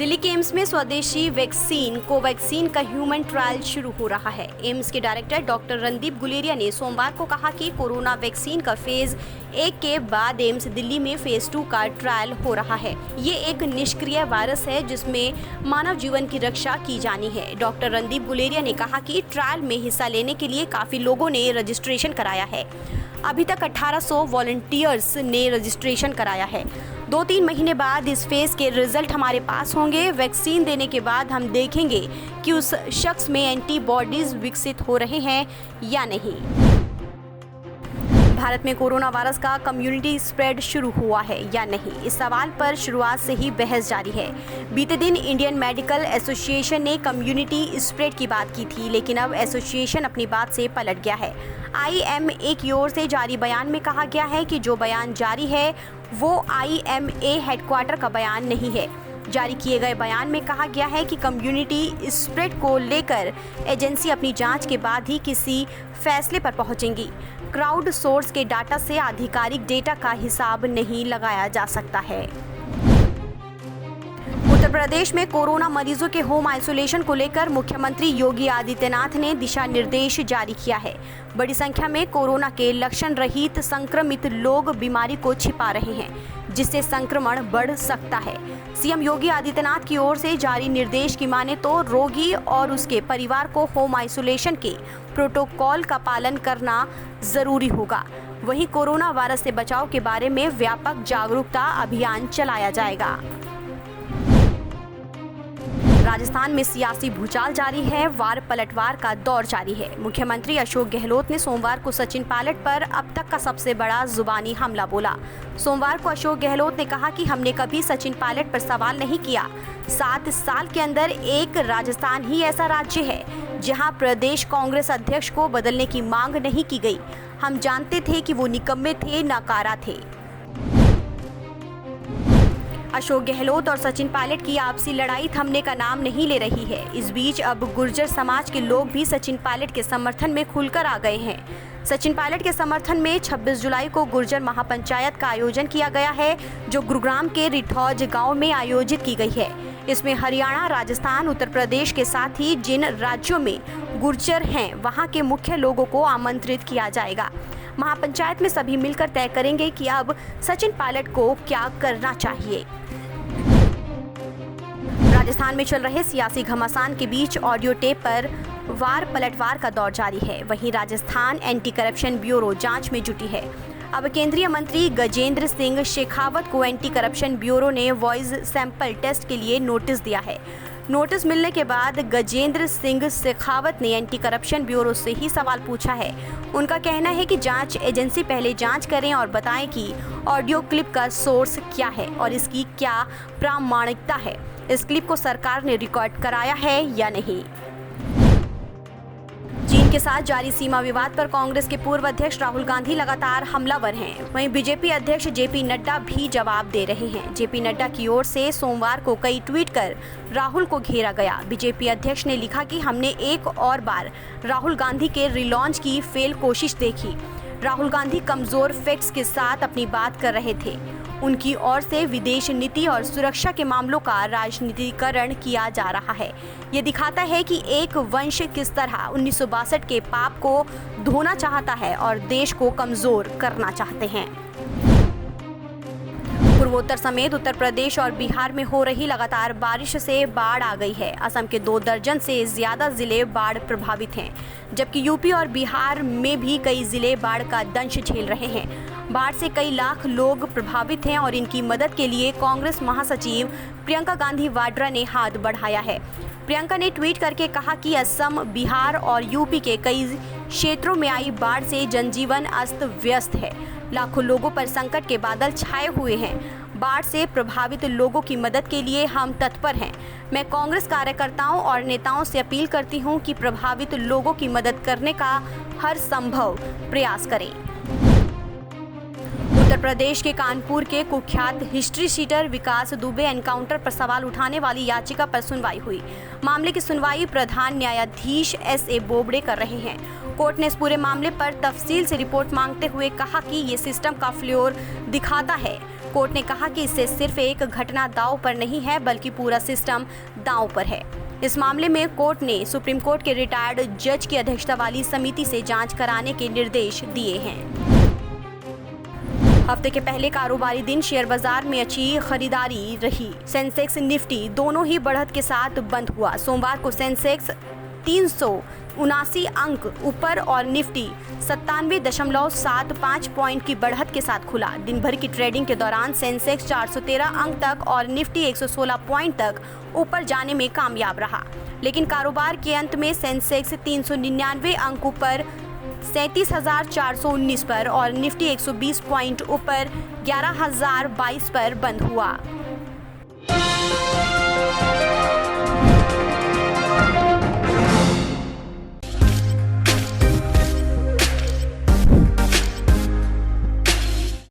दिल्ली के एम्स में स्वदेशी वैक्सीन कोवैक्सीन का ह्यूमन ट्रायल शुरू हो रहा है। एम्स के डायरेक्टर डॉक्टर रणदीप गुलेरिया ने सोमवार को कहा कि कोरोना वैक्सीन का फेज 1 के बाद एम्स दिल्ली में फेज 2 का ट्रायल हो रहा है। ये एक निष्क्रिय वायरस है जिसमें मानव जीवन की रक्षा की जानी है। डॉक्टर रणदीप गुलेरिया ने कहा कि ट्रायल में हिस्सा लेने के लिए काफी लोगों ने रजिस्ट्रेशन कराया है। अभी तक 1800 वॉलंटियर्स ने रजिस्ट्रेशन कराया है। 2-3 महीने बाद इस फेज के रिजल्ट हमारे पास होंगे। वैक्सीन देने के बाद हम देखेंगे कि उस शख्स में एंटीबॉडीज विकसित हो रहे हैं या नहीं। भारत में कोरोना वायरस का कम्युनिटी स्प्रेड शुरू हुआ है या नहीं, इस सवाल पर शुरुआत से ही बहस जारी है। बीते दिन इंडियन मेडिकल एसोसिएशन ने कम्युनिटी स्प्रेड की बात की थी, लेकिन अब एसोसिएशन अपनी बात से पलट गया है। IMA की ओर से जारी बयान में कहा गया है कि जो बयान जारी है वो IMA हेडक्वार्टर का बयान नहीं है। जारी किए गए बयान में कहा गया है कि कम्युनिटी स्प्रेड को लेकर एजेंसी अपनी जांच के बाद ही किसी फैसले पर पहुंचेंगी। क्राउड सोर्स के डाटा से आधिकारिक डेटा का हिसाब नहीं लगाया जा सकता है। उत्तर प्रदेश में कोरोना मरीजों के होम आइसोलेशन को लेकर मुख्यमंत्री योगी आदित्यनाथ ने दिशा निर्देश जारी किया है। बड़ी संख्या में कोरोना के लक्षण रहित संक्रमित लोग बीमारी को छिपा रहे हैं, जिससे संक्रमण बढ़ सकता है। सीएम योगी आदित्यनाथ की ओर से जारी निर्देश की माने तो रोगी और उसके परिवार को होम आइसोलेशन के प्रोटोकॉल का पालन करना जरूरी होगा। वहीं कोरोना वायरस से बचाव के बारे में व्यापक जागरूकता अभियान चलाया जाएगा। राजस्थान में सियासी भूचाल जारी है। वार पलटवार का दौर जारी है। मुख्यमंत्री अशोक गहलोत ने सोमवार को सचिन पायलट पर अब तक का सबसे बड़ा जुबानी हमला बोला। सोमवार को अशोक गहलोत ने कहा कि हमने कभी सचिन पायलट पर सवाल नहीं किया। 7 साल के अंदर एक राजस्थान ही ऐसा राज्य है जहां प्रदेश कांग्रेस अध्यक्ष को बदलने की मांग नहीं की गई। हम जानते थे कि वो निकम्मे थे, नाकारा थे। अशोक गहलोत और सचिन पायलट की आपसी लड़ाई थमने का नाम नहीं ले रही है। इस बीच अब गुर्जर समाज के लोग भी सचिन पायलट के समर्थन में खुलकर आ गए हैं। सचिन पायलट के समर्थन में 26 जुलाई को गुर्जर महापंचायत का आयोजन किया गया है, जो गुरुग्राम के रिठौज गांव में आयोजित की गई है। इसमें हरियाणा, राजस्थान, उत्तर प्रदेश के साथ ही जिन राज्यों में गुर्जर हैं वहां के मुख्य लोगों को आमंत्रित किया जाएगा। महापंचायत में सभी मिलकर तय करेंगे कि अब सचिन पायलट को क्या करना चाहिए। राजस्थान में चल रहे सियासी घमासान के बीच ऑडियो टेप पर वार पलटवार का दौर जारी है। वहीं राजस्थान एंटी करप्शन ब्यूरो जांच में जुटी है। अब केंद्रीय मंत्री गजेंद्र सिंह शेखावत को एंटी करप्शन ब्यूरो ने वॉइस सैंपल टेस्ट के लिए नोटिस दिया है। नोटिस मिलने के बाद गजेंद्र सिंह शेखावत ने एंटी करप्शन ब्यूरो से ही सवाल पूछा है। उनका कहना है कि जांच एजेंसी पहले जांच करें और बताएं कि ऑडियो क्लिप का सोर्स क्या है और इसकी क्या प्रामाणिकता है। इस क्लिप को सरकार ने रिकॉर्ड कराया है या नहीं। चीन के साथ जारी सीमा विवाद पर कांग्रेस के पूर्व अध्यक्ष राहुल गांधी लगातार हमलावर हैं। वहीं बीजेपी अध्यक्ष JP नड्डा भी जवाब दे रहे हैं। JP नड्डा की ओर से सोमवार को कई ट्वीट कर राहुल को घेरा गया। बीजेपी अध्यक्ष ने लिखा कि हमने एक और बार राहुल गांधी के रिलॉन्च की फेल कोशिश देखी। राहुल गांधी कमजोर फैक्ट्स के साथ अपनी बात कर रहे थे। उनकी ओर से विदेश नीति और सुरक्षा के मामलों का राजनीतिकरण किया जा रहा है। ये दिखाता है कि एक वंश किस तरह 1962 के पाप को धोना चाहता है और देश को कमजोर करना चाहते हैं। पूर्वोत्तर समेत उत्तर प्रदेश और बिहार में हो रही लगातार बारिश से बाढ़ आ गई है। असम के 2 दर्जन से ज्यादा जिले बाढ़ प्रभावित हैं, जबकि यूपी और बिहार में भी कई जिले बाढ़ का दंश झेल रहे हैं। बाढ़ से कई लाख लोग प्रभावित हैं और इनकी मदद के लिए कांग्रेस महासचिव प्रियंका गांधी वाड्रा ने हाथ बढ़ाया है। प्रियंका ने ट्वीट करके कहा कि असम, बिहार और यूपी के कई क्षेत्रों में आई बाढ़ से जनजीवन अस्त व्यस्त है। लाखों लोगों पर संकट के बादल छाए हुए हैं। बाढ़ से प्रभावित लोगों की मदद के लिए हम तत्पर हैं। मैं कांग्रेस कार्यकर्ताओं और नेताओं से अपील करती हूं कि प्रभावित लोगों की मदद करने का हर संभव प्रयास करें। उत्तर प्रदेश के कानपुर के कुख्यात हिस्ट्री शीटर विकास दुबे एनकाउंटर पर सवाल उठाने वाली याचिका पर सुनवाई हुई। मामले की सुनवाई प्रधान न्यायाधीश SA बोबड़े कर रहे हैं। कोर्ट ने इस पूरे मामले पर तफसील से रिपोर्ट मांगते हुए कहा कि ये सिस्टम का फ्लोर दिखाता है। कोर्ट ने कहा कि इससे सिर्फ एक घटना दांव पर नहीं है बल्कि पूरा सिस्टम दांव पर है। इस मामले में कोर्ट ने सुप्रीम कोर्ट के रिटायर्ड जज की अध्यक्षता वाली समिति से जांच कराने के निर्देश दिए हैं। हफ्ते के पहले कारोबारी दिन शेयर बाजार में अच्छी खरीदारी रही। सेंसेक्स निफ्टी दोनों ही बढ़त के साथ बंद हुआ। सोमवार को सेंसेक्स 379 अंक ऊपर और निफ्टी 97.75 पॉइंट की बढ़त के साथ खुला। दिन भर की ट्रेडिंग के दौरान सेंसेक्स 413 अंक तक और निफ्टी 116 पॉइंट तक ऊपर जाने में कामयाब रहा, लेकिन कारोबार के अंत में सेंसेक्स 399 अंक ऊपर 37,419 पर और निफ्टी 120 पॉइंट ऊपर 11,022 पर बंद हुआ।